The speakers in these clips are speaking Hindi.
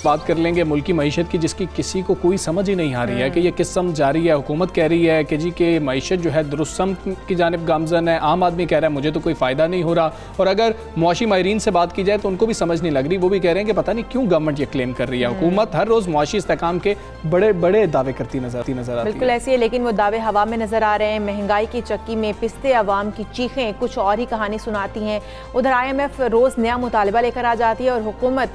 बात कर लेंगे मुल्क की मईशत की, जिसकी किसी को कोई समझ ही नहीं आ रही है कि ये किस समझ जा रही है। हुकूमत कह रही है कि जी के मईशत जो है दुरुस्त समत की जानिब गामजन है, आम आदमी कह रहा है मुझे तो कोई फ़ायदा नहीं हो रहा। और अगर मुआशी माहिरीन से बात की जाए तो उनको भी समझ नहीं लग रही, वो भी कह रहे हैं कि पता नहीं क्यों गवर्नमेंट ये क्लेम कर रही है। हुकूमत हर रोज़ मुआशी इस्तेहकाम के बड़े बड़े दावे करती नजर आती है। बिल्कुल ऐसी है, लेकिन वो दावे हवा में नजर आ रहे हैं। महंगाई की चक्की में पिसते अवाम की चीखें कुछ और ही कहानी सुनाती हैं। उधर IMF रोज़ नया मुतालबा लेकर आ जाती है और हुकूमत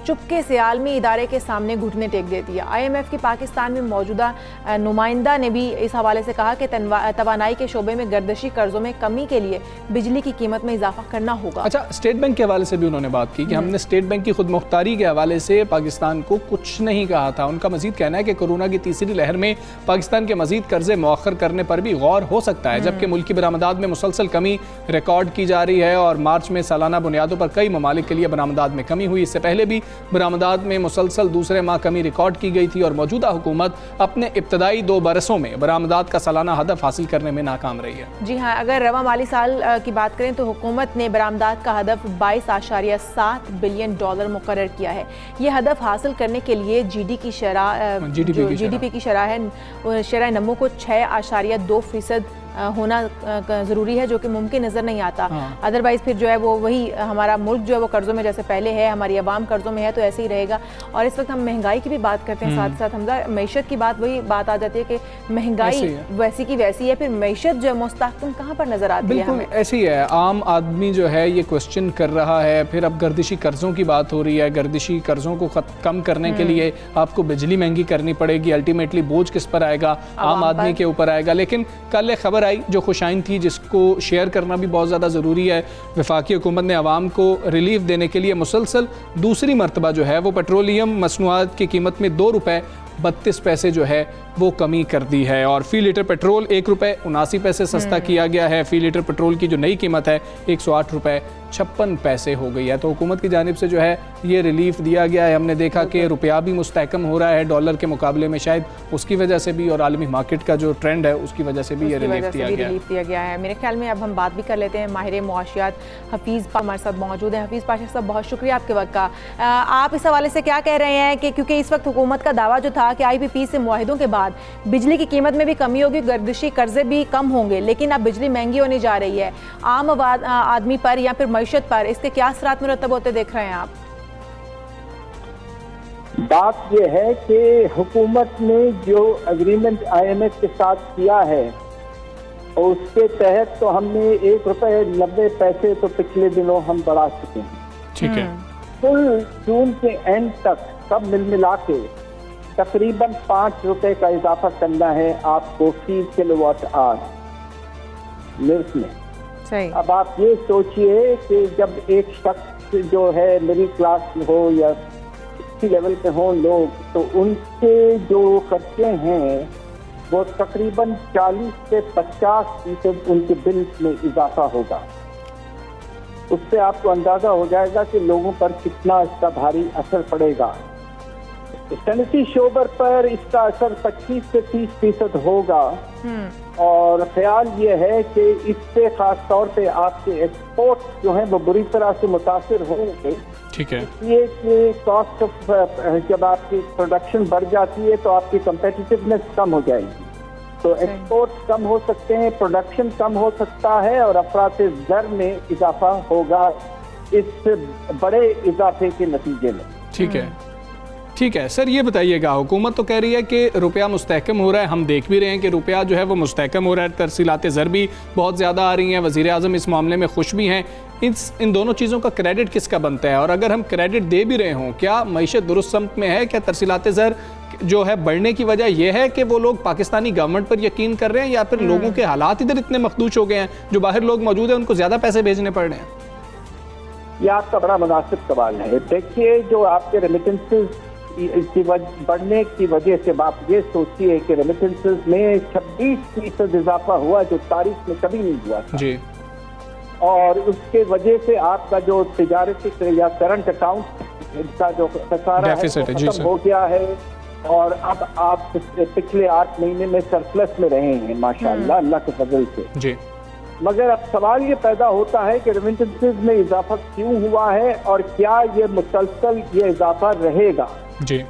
चुपके से आलमी इदारे के सामने घुटने टेक देती है। IMF की पाकिस्तान में मौजूदा नुमाइंदा ने भी इस हवाले से कहा कि तवानाई के शोबे में गर्दशी कर्जों में कमी के लिए बिजली की कीमत में इजाफा करना होगा। अच्छा, स्टेट बैंक के हवाले से भी उन्होंने बात की कि हमने स्टेट बैंक की खुद मुख्तारी के हवाले से पाकिस्तान को कुछ नहीं कहा था। उनका मजीद कहना है कि कोरोना की तीसरी लहर में पाकिस्तान के मजीद कर्जे मौखर करने पर भी गौर हो सकता है, जबकि मुल्क की बरामदात में मुसलसल कमी रिकॉर्ड की जा रही है और मार्च में सालाना बुनियादों पर कई ममालिक के लिए बरामदात में कमी हुई। इससे पहले भी बरामदात में मुसलसल दूसरे माह कमी रिकॉर्ड की गई थी और मौजूदा हुकूमत अपने इब्तदाई 2 बरसों में बरामदात का सालाना हदफ हासिल करने में नाकाम रही है। जी हाँ, अगर रवा माली साल की बात करें तो हुकूमत ने बरामदात का हदफ 22.7 बिलियन डॉलर मुकर्रर किया है। ये हदफ हासिल करने के लिए GDP की शरह है, शरह नमो को 6.2% होना ज़रूरी है, जो कि मुमकिन नज़र नहीं आता। अदरवाइज़ फिर जो है वो वही हमारा मुल्क जो है वो कर्ज़ों में जैसे पहले है, हमारी आवाम कर्ज़ों में है, तो ऐसे ही रहेगा। और इस वक्त हम महंगाई की भी बात करते हैं, साथ साथ हमजा मईशत की बात वही बात आ जाती है कि महंगाई वैसी की वैसी है, फिर मईशत जो है मुस्तहकम कहाँ पर नज़र आती है? बिल्कुल ऐसी है। आम आदमी जो है ये क्वेश्चन कर रहा है। फिर अब गर्दिशी कर्ज़ों की बात हो रही है। गर्दिशी कर्ज़ों को कम करने के लिए आपको बिजली महंगी करनी पड़ेगी। अल्टीमेटली बोझ किस पर आएगा? आम आदमी के ऊपर आएगा। लेकिन कल खबर आई जो खुशाइन थी, जिसको शेयर करना भी बहुत ज़्यादा ज़रूरी है। वफाकी हुकूमत ने आवाम को रिलीफ देने के लिए मुसलसल दूसरी मरतबा जो है वो पेट्रोलियम मसनूआत की कीमत में 2 रुपये 32 पैसे जो है वो कमी कर दी है और फ़ी लीटर पेट्रोल 1 रुपये 79 पैसे सस्ता किया गया है। फ़ी लीटर पेट्रोल की जो नई कीमत है 108 रुपये 56 पैसे हो गई है। तो हुकूमत की जानिब से जो है ये रिलीफ दिया गया है। हमने देखा कि रुपया भी मुस्तहकम हो रहा है डॉलर के मुकाबले में, शायद उसकी वजह से भी और आलमी मार्केट का जो ट्रेंड है उसकी वजह से भी ये रिलीफ दिया गया है। मेरे ख्याल में अब हम बात भी कर लेते हैं माहिर मुआशियात हफीज़ हमारे साथ मौजूद हैं। हफीज़ पाशा साहब, बहुत शुक्रिया आपके वक्त का। आप इस हवाले से क्या कह रहे हैं कि क्योंकि इस वक्त हुकूमत का दावा जो था कि IPP से मुआहिदों के बाद बिजली की कीमत में भी कमी होगी, गर्दिशी कर्जे भी कम होंगे, लेकिन अब बिजली महंगी होने जा रही है आम आदमी पर या फिर मईशत पर, इसके क्या असरात मुरतब होते देख रहे हैं आप? बात यह है कि हुकूमत ने जो एग्रीमेंट IMF के साथ किया है और उसके तहत तो हमने 1 रुपये 90 पैसे तो पिछले दिनों हम बढ़ा चुके हैं। ठीक है। कुल जून के एंड तक सब मिल मिला के तकरीबन 5 रुपए का इजाफा करना है आपको फी किलोवाट आवर मिल्क में। सही। अब आप ये सोचिए कि जब एक शख्स जो है मिडिल क्लास हो या इसी लेवल पे हो लोग, तो उनके जो खर्चे हैं वो तकरीबन 40 से 50% उनके बिल में इजाफा होगा। उससे आपको अंदाजा हो जाएगा कि लोगों पर कितना इसका भारी असर पड़ेगा। सनती शोबर पर इसका असर 25 से 30% होगा और ख्याल ये है कि इससे खास तौर पे आपके एक्सपोर्ट जो हैं वो बुरी तरह से मुतासिर होंगे। ठीक है। इसलिए कि कॉस्ट ऑफ जब आपकी प्रोडक्शन बढ़ जाती है तो आपकी कंपेटिटिवनेस कम हो जाएगी, तो एक्सपोर्ट कम हो सकते हैं, प्रोडक्शन कम हो सकता है और अफरात ज़र में इजाफा होगा इस बड़े इजाफे के नतीजे में। ठीक है। ठीक है सर, ये बताइएगा, हुकूमत तो कह रही है कि रुपया मुस्तहकम हो रहा है, हम देख भी रहे हैं कि रुपया जो है वो मुस्तहकम हो रहा है, तरसीलात ज़र भी बहुत ज़्यादा आ रही हैं, वज़ीर आज़म इस मामले में खुश भी हैं। इन दोनों चीज़ों का क्रेडिट किसका बनता है? और अगर हम क्रेडिट दे भी रहे हों, क्या मईशत दुरुस्त समत में है? क्या तरसीलात ज़र जो है बढ़ने की वजह यह है कि वो लोग पाकिस्तानी गवर्नमेंट पर यकीन कर रहे हैं या फिर लोगों के हालात इधर इतने मखदूश हो गए हैं, जो बाहर लोग मौजूद हैं उनको ज़्यादा पैसे भेजने पड़ रहे हैं? यह आपका बड़ा मुनासिब सवाल है। देखिए, जो आपके रेमिटेंसेज इसकी बढ़ने की वजह से आप ये सोचिए कि रेमिटेंसेज में 26% इजाफा हुआ, जो तारीख में कभी नहीं हुआ था जी। और उसके वजह से आपका जो तिजारती या करंट अकाउंट इसका जो खसारा है खत्म हो गया है और अब आप पिछले 8 महीने में सरप्लस में रहे हैं माशाअल्लाह, अल्लाह के फजल से जी। मगर अब सवाल ये पैदा होता है कि रेमिटेंसेज में इजाफा क्यों हुआ है और क्या ये मुसलसल ये इजाफा रहेगा? जी,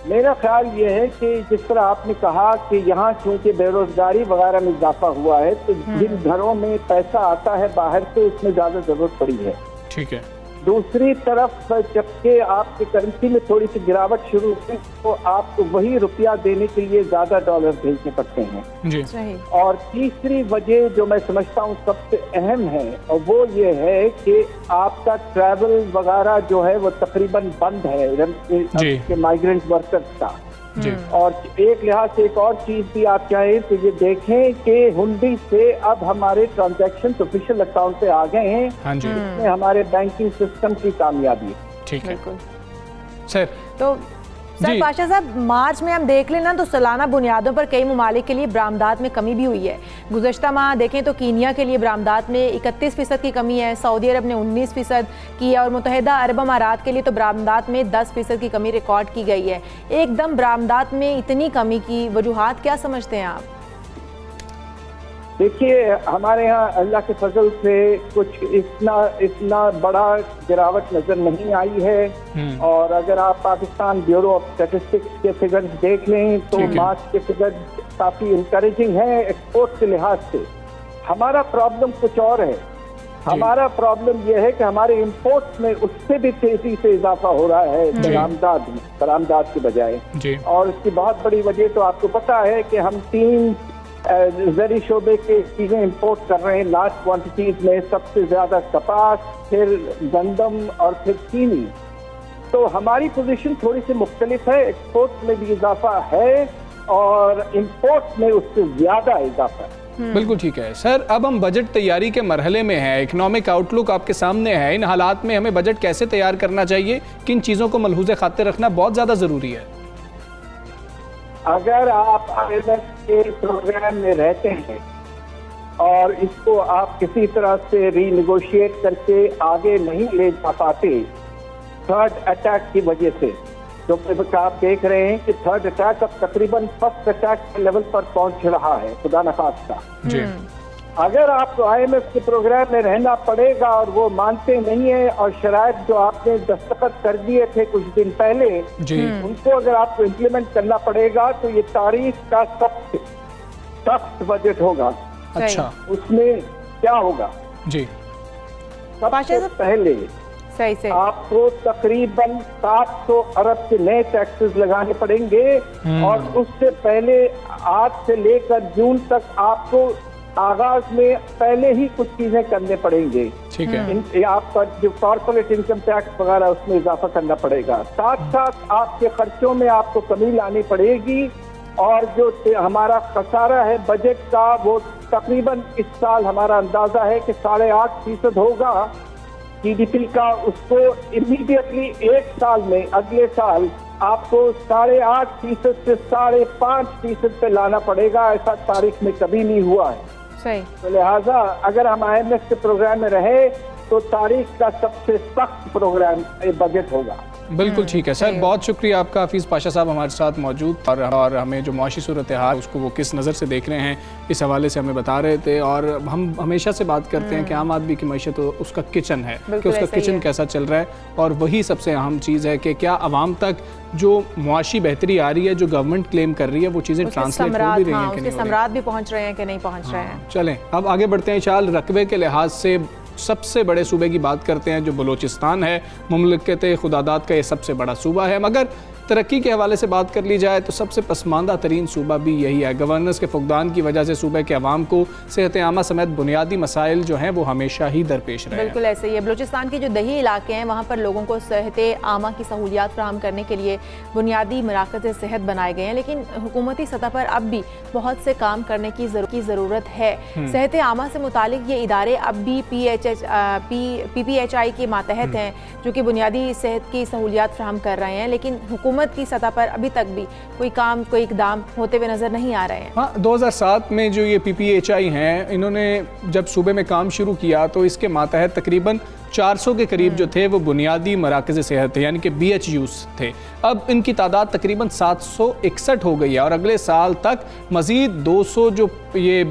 मेरा ख्याल ये है कि जिस तरह आपने कहा कि यहाँ चूंकि बेरोजगारी वगैरह में इजाफा हुआ है, तो जिन घरों में पैसा आता है बाहर से, उसमें ज्यादा जरूरत पड़ी है। ठीक है। दूसरी तरफ जबकि आपकी करेंसी में थोड़ी सी गिरावट शुरू हुई, तो आपको वही रुपया देने के लिए ज्यादा डॉलर भेजने पड़ते हैं। जी, सही। और तीसरी वजह जो मैं समझता हूँ सबसे अहम है, और वो ये है कि आपका ट्रैवल वगैरह जो है वो तकरीबन बंद है माइग्रेंट वर्कर्स का। जी। और एक लिहाज से एक और चीज भी आप चाहें तो ये देखें कि हुंडी से अब हमारे ट्रांजैक्शन ऑफिशियल अकाउंट पे आ गए हैं। हाँ जी, इसमें हमारे बैंकिंग सिस्टम की कामयाबी। ठीक है बिल्कुल। सर। तो सर पाशा साहब, मार्च में हम देख लें ना तो सालाना बुनियादों पर कई ममालिक के लिए बरामदात में कमी भी हुई है। गुज़श्ता माह देखें तो कीनिया के लिए बरामदात में 31% की कमी है, सऊदी अरब ने 19% की है, और मुत्तहिदा अरब अमारात के लिए तो बरामदात में 10% की कमी रिकॉर्ड की गई है। एकदम बरामदात में इतनी कमी की वजूहात क्या समझते हैं आप? देखिए, हमारे यहाँ अल्लाह के फजल से कुछ इतना बड़ा गिरावट नजर नहीं आई है। और अगर आप पाकिस्तान ब्यूरो ऑफ स्टैटिस्टिक्स के फिगर्स देख लें तो मार्च के फिगर्स काफी इंकरेजिंग है एक्सपोर्ट के लिहाज से। हमारा प्रॉब्लम कुछ और है। हमारा प्रॉब्लम यह है कि हमारे इंपोर्ट्स में उससे भी तेजी से इजाफा हो रहा है बरामदात के बजाय। और इसकी बहुत बड़ी वजह तो आपको पता है कि हम 3 ज़री शोबे के चीज़ें इंपोर्ट कर रहे हैं लार्ज क्वांटिटीज में। सबसे ज़्यादा कपास, फिर गंदम और फिर चीनी। तो हमारी पोजीशन थोड़ी सी मुख्तलिफ है। एक्सपोर्ट में भी इजाफा है और इंपोर्ट में उससे ज़्यादा इजाफा है। बिल्कुल ठीक है सर। अब हम बजट तैयारी के मरहले में हैं, इकोनॉमिक आउटलुक आपके सामने है। इन हालात में हमें बजट कैसे तैयार करना चाहिए, किन चीज़ों को मलहूज़े खातिर रखना बहुत ज़्यादा ज़रूरी है? अगर आप IMF के प्रोग्राम में रहते हैं और इसको आप किसी तरह से रीनेगोशिएट करके आगे नहीं ले जा पाते थर्ड अटैक की वजह से, जो आप देख रहे हैं कि थर्ड अटैक अब तकरीबन फर्स्ट अटैक के लेवल पर पहुंच रहा है, खुदा न खास्ता। अगर आपको IMF के प्रोग्राम में रहना पड़ेगा और वो मानते नहीं है, और शराइत जो आपने दस्तखत कर दिए थे कुछ दिन पहले उनको अगर आपको इम्प्लीमेंट करना पड़ेगा, तो ये तारीख का सबसे सख्त बजट होगा। अच्छा, उसमें क्या होगा जी? सबसे पहले सही से आपको तकरीबन 700 अरब के नए टैक्सेस लगाने पड़ेंगे, और उससे पहले आज से लेकर जून तक आपको आगाज में पहले ही कुछ चीजें करने पड़ेंगे। ठीक है। आपका जो कॉर्पोरेट इनकम टैक्स वगैरह उसमें इजाफा करना पड़ेगा। साथ साथ आपके खर्चों में आपको कमी लानी पड़ेगी, और जो हमारा खसारा है बजट का वो तकरीबन इस साल हमारा अंदाजा है कि 8.5% होगा GDP का। उसको इमीडिएटली एक साल में अगले साल आपको 8.5% से 5.5% पे लाना पड़ेगा। ऐसा तारीख में कभी नहीं हुआ है। सही। तो लिहाजा अगर हम IMF के प्रोग्राम में रहे तो तारीख का सबसे सख्त प्रोग्राम बजट होगा। बिल्कुल ठीक है सर, बहुत शुक्रिया आपका। हफीज़ पाशा साहब हमारे साथ मौजूद और हमें जो मुआशी सूरत हाल उसको वो किस नज़र से देख रहे हैं इस हवाले से हमें बता रहे थे। और हम हमेशा से बात करते हैं कि आम आदमी की मैशत तो उसका किचन है, कि उसका किचन कैसा चल रहा है, और वही सबसे अहम चीज़ है कि क्या आवाम तक जो मुआशी बेहतरी आ रही है, जो गवर्नमेंट क्लेम कर रही है, वो चीज़ें ट्रांसलेट हो भी रही हैं कि नहीं, समरात भी पहुँच रहे हैं कि नहीं पहुँच रहे हैं। चलें अब आगे बढ़ते हैं। चाल रकबे के लिहाज से सबसे बड़े सूबे की बात करते हैं जो बलूचिस्तान है। मुमलिकत खुदादाद का ये सबसे बड़ा सूबा है, मगर तरक्की के हवाले से बात कर ली जाए तो सबसे पसमानदा तरीन सूबा भी यही है। गवर्नेंस के फुकदान की वजह से सूबे के अवाम को सेहत आमा समेत बुनियादी मसाइल जो हैं वो हमेशा ही दरपेश रहे हैं। बिल्कुल ऐसे ही है। बलूचिस्तान के जो दही इलाके हैं वहाँ पर लोगों को सेहत आमा की सहूलियात फराहम करने के लिए बुनियादी मराकज़ सेहत बनाए गए हैं, लेकिन हुकूमती सतह पर अब भी बहुत से काम करने की ज़रूरत है। सेहत आमा से मुतालिक ये इदारे अब भी PPHI के मातहत हैं, जो कि बुनियादी सेहत की सहूलियात फराहम कर रहे हैं, लेकिन हुकूमत की सतह पर अभी तक भी कोई इकदाम होते हुए नजर नहीं आ रहे हैं। हाँ, 2007 में जो ये PPHI हैं, इन्होंने जब सूबे में काम शुरू किया तो इसके मातहत तकरीबन 400 के करीब जो थे वो बुनियादी मराकज़ सेहत थे, यानी कि BHUs थे। अब इनकी तादाद तकरीबन 761 हो गई है, और अगले साल तक मज़ीद 200 जो ये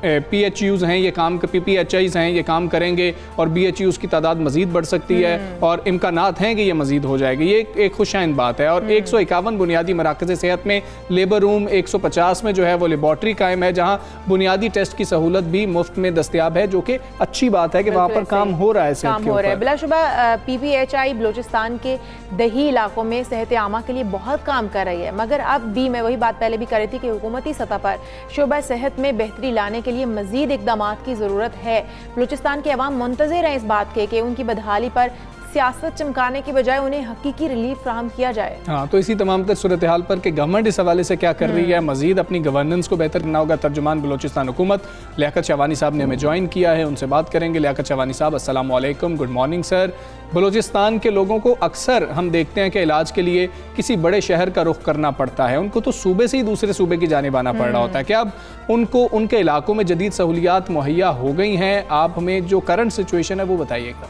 PHUs हैं ये काम, PPHIs हैं ये काम करेंगे और BHUs की तादाद मज़ीद बढ़ सकती है और इम्कानात हैं कि ये मज़ीद हो जाएगी। ये एक खुशाइन बात है। और 151 बुनियादी मराकज़ सेहत में लेबर रूम, 150 में जो है वो लेबॉर्ट्री कायम है जहाँ बुनियादी टेस्ट की सहूलत भी मुफ्त में दस्तयाब है, जो कि अच्छी बात है कि वहाँ पर काम हो रहा है सेहत के ऊपर। बिलाशुबा PPHI बलूचिस्तान के दही इलाकों में सेहत आमा के लिए बहुत काम कर रही है, मगर अब भी मैं वही बात पहले भी कर रही थी कि हुकूमती सतह पर शोबा सेहत में बेहतरी लाने के लिए मजीद इकदामात की ज़रूरत है। बलूचिस्तान के अवाम मुंतज़िर हैं इस बात के कि उनकी बदहाली पर सियासत चमकाने की बजाय उन्हें हकीकी रिलीफ फ्राहम किया जाए। हाँ, तो इसी तमाम तर सूरत हाल पर कि गवर्नमेंट इस हवाले से क्या कर रही है, मजीद अपनी गवर्नेंस को बेहतर करना होगा। तर्जुमान बलूचिस्तान हुकूमत लियाकत शाहवानी साहब ने हमें ज्वाइन किया है, उनसे बात करेंगे। लियाकत शाहवानी साहब, अस्सलाम वालेकुम, गुड मॉर्निंग सर। बलूचिस्तान के लोगों को अक्सर हम देखते हैं कि इलाज के लिए किसी बड़े शहर का रुख करना पड़ता है, उनको तो सूबे से ही दूसरे सूबे की जानिब आना पड़ रहा होता है। क्या अब उनको उनके इलाकों में जदीद सहूलियात मुहैया हो गई हैं? आप हमें जो करंट सिचुएशन है वो बताइएगा।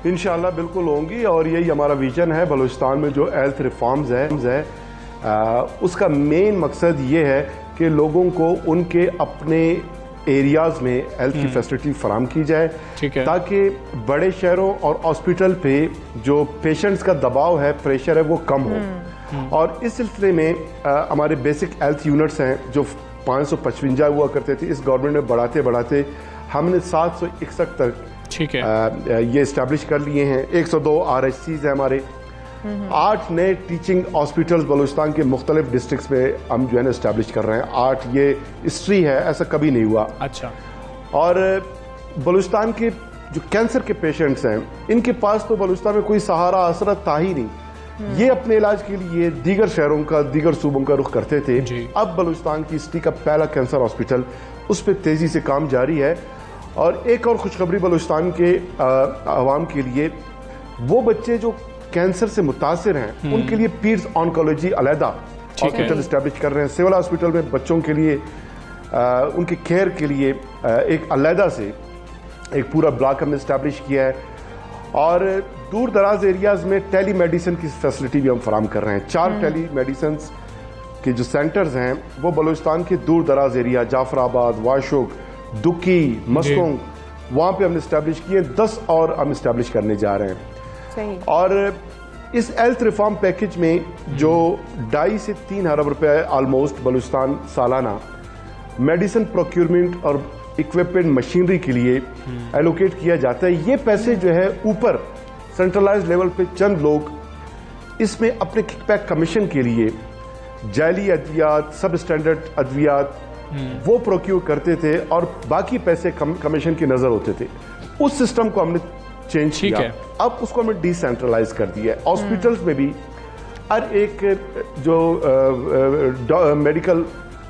इंशाअल्लाह बिल्कुल होंगी और यही हमारा विजन है। बलूचिस्तान में जो हेल्थ रिफॉर्म्स है उसका मेन मकसद ये है कि लोगों को उनके अपने एरियाज़ में हेल्थ की फैसिलिटी फराम की जाए, ताकि बड़े शहरों और हॉस्पिटल पे जो पेशेंट्स का दबाव है, प्रेशर है, वो कम हो। और इस सिलसिले में हमारे बेसिक हेल्थ यूनिट्स हैं जो 555 हुआ करते थे, इस गवर्नमेंट में बढ़ाते बढ़ाते हमने 761 तक ये इस्टेब्लिश कर लिए हैं। 102 RHCs हैं हमारे, 8 नए टीचिंग हॉस्पिटल्स बलूचिस्तान के मुख्तलिफ डिस्ट्रिक्ट्स में हम जो है ना इस्टेब्लिश कर रहे हैं। 8 ये हिस्ट्री है, ऐसा कभी नहीं हुआ। अच्छा। और बलूचिस्तान के जो कैंसर के पेशेंट्स हैं, इनके पास तो बलूचिस्तान में कोई सहारा आसरा था ही नहीं। ये अपने इलाज के लिए दीगर शहरों का, दीगर सूबों का रुख करते थे। अब बलूचिस्तान की हिस्ट्री का पहला कैंसर हॉस्पिटल, उस पर तेजी से काम जारी है। और एक और खुशखबरी बलूचिस्तान के आवाम के लिए, वो बच्चे जो कैंसर से मुतासिर हैं उनके लिए पीड्स ऑन्कोलॉजी अलहदा हॉस्पिटल इस्टेब्लिश कर रहे हैं। सिविल हॉस्पिटल में बच्चों के लिए उनके केयर के लिए एक अलहदा से एक पूरा ब्लॉक हमने इस्टेब्लिश किया है। और दूर दराज एरियाज में टेली मेडिसिन की फैसिलिटी भी हम फराम कर रहे हैं। 4 टेली मेडिसिन के जो सेंटर्स हैं वो बलूचिस्तान के दूर दराज एरिया, जाफराबाद, वाशुक, दुकी, मस्तोंग, वहाँ पे हमने इस्टेब्लिश किए। 10 और हम इस्टेब्लिश करने जा रहे हैं। सही। और इस हेल्थ रिफॉर्म पैकेज में जो 2.5 से 3 अरब रुपए ऑलमोस्ट बलूचिस्तान सालाना मेडिसिन प्रोक्योरमेंट और इक्विपमेंट मशीनरी के लिए एलोकेट किया जाता है। ये पैसे जो है ऊपर सेंट्रलाइज लेवल पे चंद लोग इसमें अपने किकबैक कमीशन के लिए जाली अद्वियात, सब स्टैंडर्ड अद्वियात वो प्रोक्योर करते थे और बाकी पैसे कमीशन की नजर होते थे। उस सिस्टम को हमने चेंज किया, अब उसको हमने डिसेंट्रलाइज कर दिया है। हॉस्पिटल्स में भी हर एक जो मेडिकल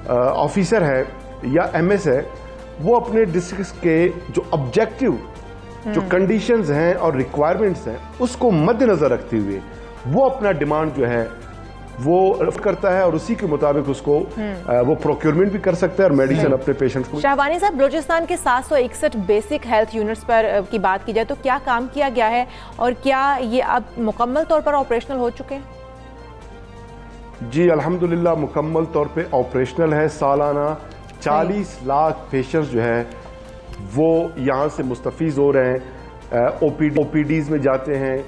ऑफिसर है या MS है, वो अपने डिस्ट्रिक्ट के जो ऑब्जेक्टिव जो कंडीशंस हैं और रिक्वायरमेंट्स हैं उसको मद्देनजर रखते हुए वो अपना डिमांड जो है वो करता है और उसी के मुताबिक उसको वो प्रोक्योरमेंट भी कर सकता है और मेडिसिन अपने पेशेंट्स को। शाहवानी साहब, बलूचिस्तान के 761 बेसिक हेल्थ यूनिट्स पर की बात की जाए तो क्या काम किया गया है और क्या ये अब मुकम्मल तौर पर ऑपरेशनल हो चुके हैं? जी अल्हम्दुलिल्लाह मुकम्मल तौर पे ऑपरेशनल है। सालाना 40 लाख पेशेंट्स जो है वो यहाँ से मुस्तफीज हो रहे हैं। OPDs में जाते हैं,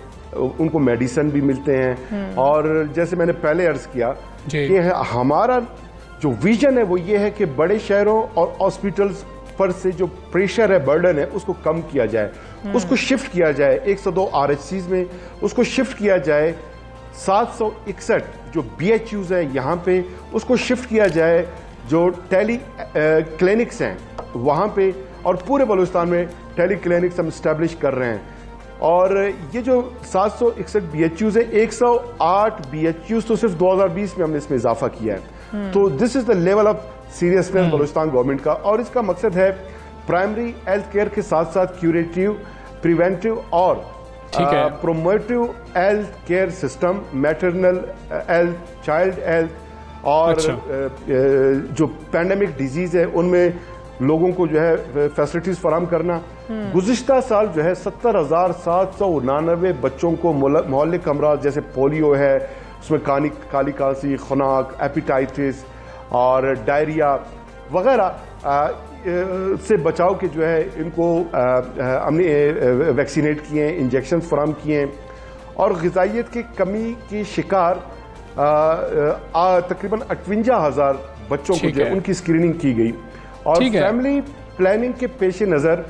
उनको मेडिसिन भी मिलते हैं। और जैसे मैंने पहले अर्ज किया कि हमारा जो विजन है वो ये है कि बड़े शहरों और हॉस्पिटल्स पर से जो प्रेशर है, बर्डन है, उसको कम किया जाए, उसको शिफ्ट किया जाए 102 RHCs में, उसको शिफ्ट किया जाए 761 जो BHUs है यहाँ पे, उसको शिफ्ट किया जाए जो टेली क्लिनिक्स हैं वहाँ पे, और पूरे बलूचिस्तान में टेली क्लिनिक्स हम इस्टेब्लिश कर रहे हैं। और ये जो 761 BHUs है, 108 BHUs तो सिर्फ 2020 में हमने इसमें इजाफा किया है। तो this is the level of seriousness Balochistan government का। और इसका मकसद है प्राइमरी हेल्थ केयर के साथ साथ क्यूरेटिव, प्रिवेंटिव और promotive health care system, maternal health, child health और जो पैंडेमिक डिजीज है उनमें लोगों को जो है फैसिलिटीज फराम करना। गुज़िश्ता साल जो है 70,799 बच्चों को मोहल्लिक अमराज जैसे पोलियो है, उसमें काली खांसी, खुनाक, एपिटाइटिस और डायरिया, वगैरह से बचाव के जो है इनको हमने वैक्सीनेट किए हैं, इंजेक्शन फराहम किए हैं और ग़िज़ाइयत की कमी की शिकार तकरीबन 58,000 बच्चों को जो है उनकी स्क्रीनिंग की गई और फैमिली प्लानिंग के पेश नज़र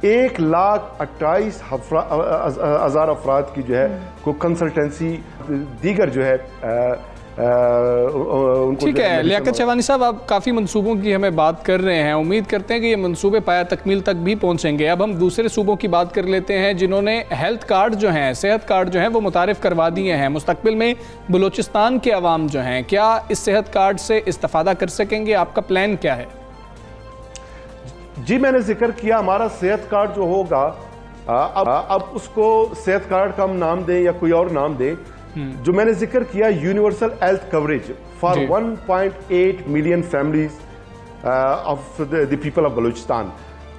1,28,000 अफराद की जो है को कंसल्टेंसी दीगर जो है ठीक है। लियाकत शहवानी साहब, आप काफ़ी मंसूबों की हमें बात कर रहे हैं, उम्मीद करते हैं कि ये मंसूबे पाया तकमील तक भी पहुंचेंगे। अब हम दूसरे सूबों की बात कर लेते हैं जिन्होंने हेल्थ कार्ड जो हैं, सेहत कार्ड जो हैं वो मुतारिफ करवा दिए हैं। मुस्तकबिल में बलूचिस्तान के अवाम जो हैं क्या इस सेहत कार्ड से इस्तेफादा कर सकेंगे? आपका प्लान क्या है? जी, मैंने जिक्र किया हमारा सेहत कार्ड जो होगा, अब उसको सेहत कार्ड का हम नाम दें या कोई और नाम दें, जो मैंने जिक्र किया universal health coverage for 1.8 million families of the people of Balochistan.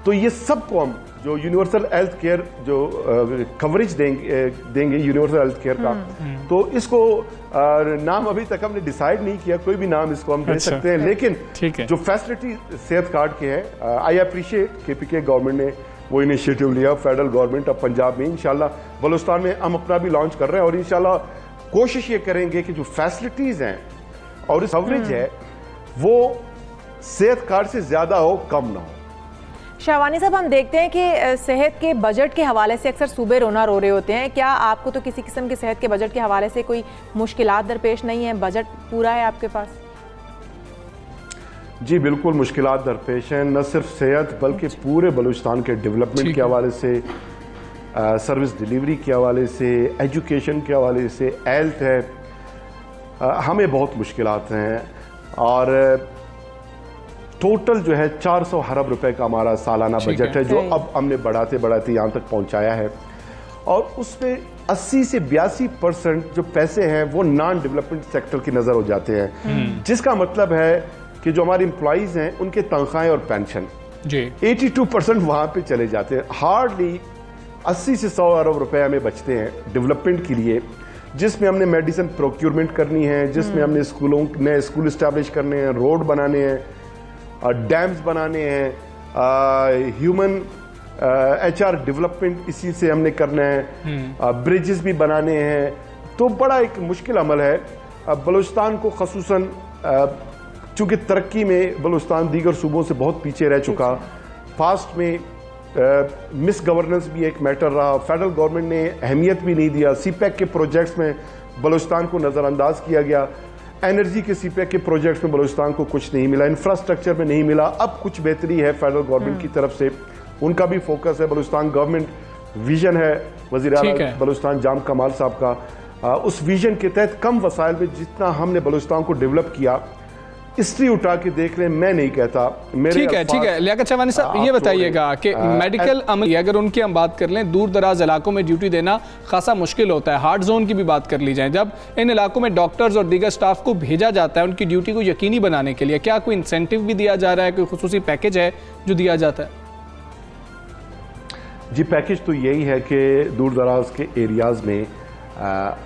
तो ये सबको हम जो यूनिवर्सल हेल्थ केयर जो कवरेज देंगे यूनिवर्सल हेल्थ केयर का, तो इसको नाम अभी तक हमने डिसाइड नहीं किया, कोई भी नाम इसको हम दे सकते हैं, लेकिन जो फैसिलिटी सेहत कार्ड के हैं, आई अप्रिशिएट केपीके गवर्नमेंट ने वो इनिशिएटिव लिया, फेडरल गवर्नमेंट ऑफ पंजाब में इंशाल्लाह बलूचिस्तान में हम अपना भी लॉन्च कर रहे हैं और इंशाल्लाह कोशिश ये करेंगे कि जो फैसिलिटीज हैं और कवरेज है वो सेहत कार्ड से ज्यादा हो, कम ना हो। शहवानी साहब, हम देखते हैं कि सेहत के बजट के हवाले से अक्सर सूबे रोना रो रहे होते हैं। क्या आपको तो किसी किस्म के सेहत के बजट के हवाले से कोई मुश्किलात दरपेश नहीं है? बजट पूरा है आपके पास? जी बिल्कुल, मुश्किलात दरपेश हैं, न सिर्फ सेहत बल्कि पूरे बलूचिस्तान के डेवलपमेंट के हवाले से, सर्विस डिलीवरी के हवाले से, एजुकेशन के हवाले से, हेल्थ है, हमें बहुत मुश्किलात हैं और टोटल जो है 400 अरब रुपए का हमारा सालाना बजट है जो अब हमने बढ़ाते बढ़ाते यहाँ तक पहुँचाया है और उसमें 80 से 82% जो पैसे हैं वो नॉन डेवलपमेंट सेक्टर की नज़र हो जाते हैं, जिसका मतलब है कि जो हमारे एम्प्लॉइज हैं उनके तनख्वाहें और पेंशन 82% वहाँ पे चले जाते हैं। हार्डली 80 से 100 अरब रुपए हमें बचते हैं डेवलपमेंट के लिए, जिसमें हमने मेडिसिन प्रोक्योरमेंट करनी है, जिसमें हमने नए स्कूल इस्टेब्लिश करने हैं, रोड बनाने हैं, डैम्स बनाने हैं, ह्यूमन HR डेवलपमेंट इसी से हमने करना है, ब्रिजेस भी बनाने हैं। तो बड़ा एक मुश्किल अमल है। बलूचिस्तान को खसूसन चूँकि तरक्की में बलूचिस्तान दीगर सूबों से बहुत पीछे रह चुका, पास्ट में मिस गवर्नेंस भी एक मैटर रहा, फेडरल गवर्नमेंट ने अहमियत भी नहीं दिया, CPEC के प्रोजेक्ट्स में बलूचिस्तान को नज़रअंदाज किया गया, एनर्जी के CPEC के प्रोजेक्ट्स में बलूचिस्तान को कुछ नहीं मिला, इंफ्रास्ट्रक्चर में नहीं मिला। अब कुछ बेहतरी है फेडरल गवर्नमेंट की तरफ से, उनका भी फोकस है, बलूचिस्तान गवर्नमेंट विजन है वज़ीर आला बलूचिस्तान जाम कमाल साहब का, उस विजन के तहत कम वसाइल में जितना हमने बलूचिस्तान को डेवलप किया, हिस्ट्री उठा के देख रहे हैं, मैं नहीं कहता मेरे। ठीक है लियाकत शहवानी साहब, ये बताइएगा कि मेडिकल अमल अगर उनकी हम बात कर लें, दूर दराज इलाकों में ड्यूटी देना खासा मुश्किल होता है। हार्ड जोन की भी बात कर ली जाए, जब इन इलाकों में डॉक्टर्स और दीगर स्टाफ को भेजा जाता है उनकी ड्यूटी को यकीनी बनाने के लिए, क्या कोई इंसेंटिव भी दिया जा रहा है, कोई खुसूसी पैकेज है जो दिया जाता है? जी, पैकेज तो यही है कि दूर दराज के एरियाज़ में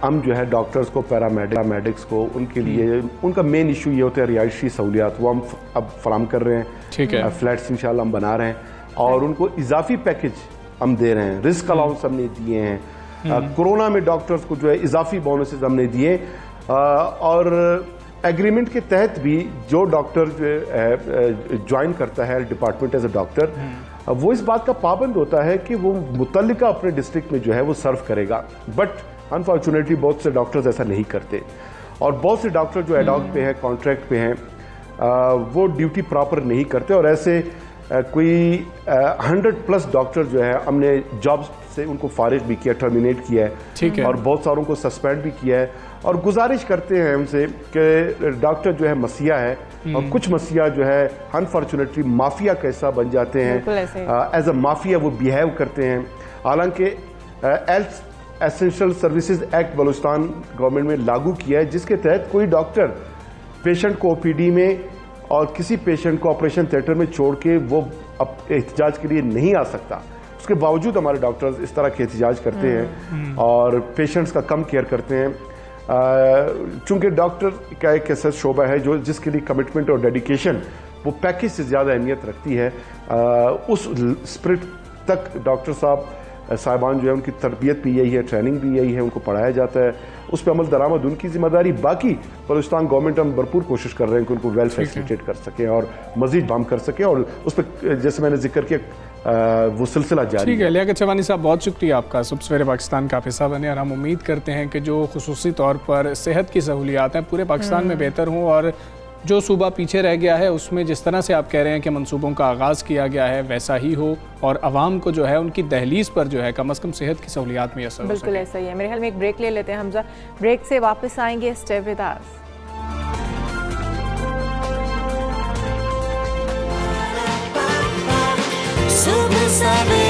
हम जो है डॉक्टर्स को, पैरामेडिक्स को, उनके लिए उनका मेन इशू ये होता है रिहायशी सहूलियात, वो हम अब फराम कर रहे हैं। ठीक है, फ्लैट्स इंशाल्लाह हम बना रहे हैं और उनको इजाफी पैकेज हम दे रहे हैं, रिस्क अलाउंस हमने दिए हैं, कोरोना में डॉक्टर्स को जो है इजाफी बोनसेस हमने दिए और एग्रीमेंट के तहत भी जो डॉक्टर जो ज्वाइन करता है डिपार्टमेंट एज ए डॉक्टर, वो इस बात का पाबंद होता है कि वो मुतल्लिका अपने डिस्ट्रिक्ट में जो है वो सर्व करेगा। बट अनफॉर्चुनेटली बहुत से डॉक्टर्स ऐसा नहीं करते और बहुत से डॉक्टर जो एडॉक पे हैं, कॉन्ट्रैक्ट पे हैं, वो ड्यूटी प्रॉपर नहीं करते और ऐसे कोई 100+ डॉक्टर जो है हमने जॉब्स से उनको फारिग भी किया, टर्मिनेट किया है, और बहुत सारों को सस्पेंड भी किया है और गुजारिश करते हैं उनसे कि डॉक्टर जो है मसीहा है और कुछ मसीहा जो है अनफॉर्चुनेटली माफिया का हिस्सा बन जाते हैं, एज अ माफिया वो बिहेव करते हैं। हालांकि health essential services act Balochistan government में लागू किया है, जिसके तहत कोई डॉक्टर पेशेंट को OPD में और किसी पेशेंट को ऑपरेशन थिएटर में छोड़ के वो एहतजाज के लिए नहीं आ सकता। उसके बावजूद हमारे डॉक्टर्स इस तरह के एहतजाज करते हैं और पेशेंट्स का कम केयर करते हैं। चूँकि डॉक्टर का एक ऐसा शोबा है जो जिसके लिए कमिटमेंट और डेडिकेशन वो पैकेज से ज़्यादा अहमियत रखती है। उस स्पिरिट तक डॉक्टर साहिबान जो है उनकी तरबियत भी यही है, ट्रेनिंग भी यही है, उनको पढ़ाया जाता है, उस पर अमल दरामद उनकी जिम्मेदारी। बाकी बलूचिस्तान गवर्नमेंट हम भरपूर कोशिश कर रहे हैं कि उनको वेल फैसिलिटेट कर सकें और मजीद बम कर सकें, और उस पर जैसे मैंने जिक्र किया वो सिलसिला जारी ठीक है। लियाकत चवानी साहब, बहुत शुक्रिया आपका, सुबह सवेरे पाकिस्तान का हिस्सा बने, और हम उम्मीद करते हैं कि जो खुसूसी तौर पर सेहत की सहूलियात हैं पूरे पाकिस्तान में बेहतर हों, और जो सूबा पीछे रह गया है उसमें जिस तरह से आप कह रहे हैं कि मंसूबों का आगाज़ किया गया है वैसा ही हो, और आवाम को जो है उनकी दहलीज पर जो है कम अज़ कम सेहत की सहूलियात में असर हो सके। बिल्कुल ऐसा ही है। मेरे ख्याल में एक ब्रेक ले लेते हैं हमजा, ब्रेक से वापस आएंगे। Stay with us. सुबह सवेरे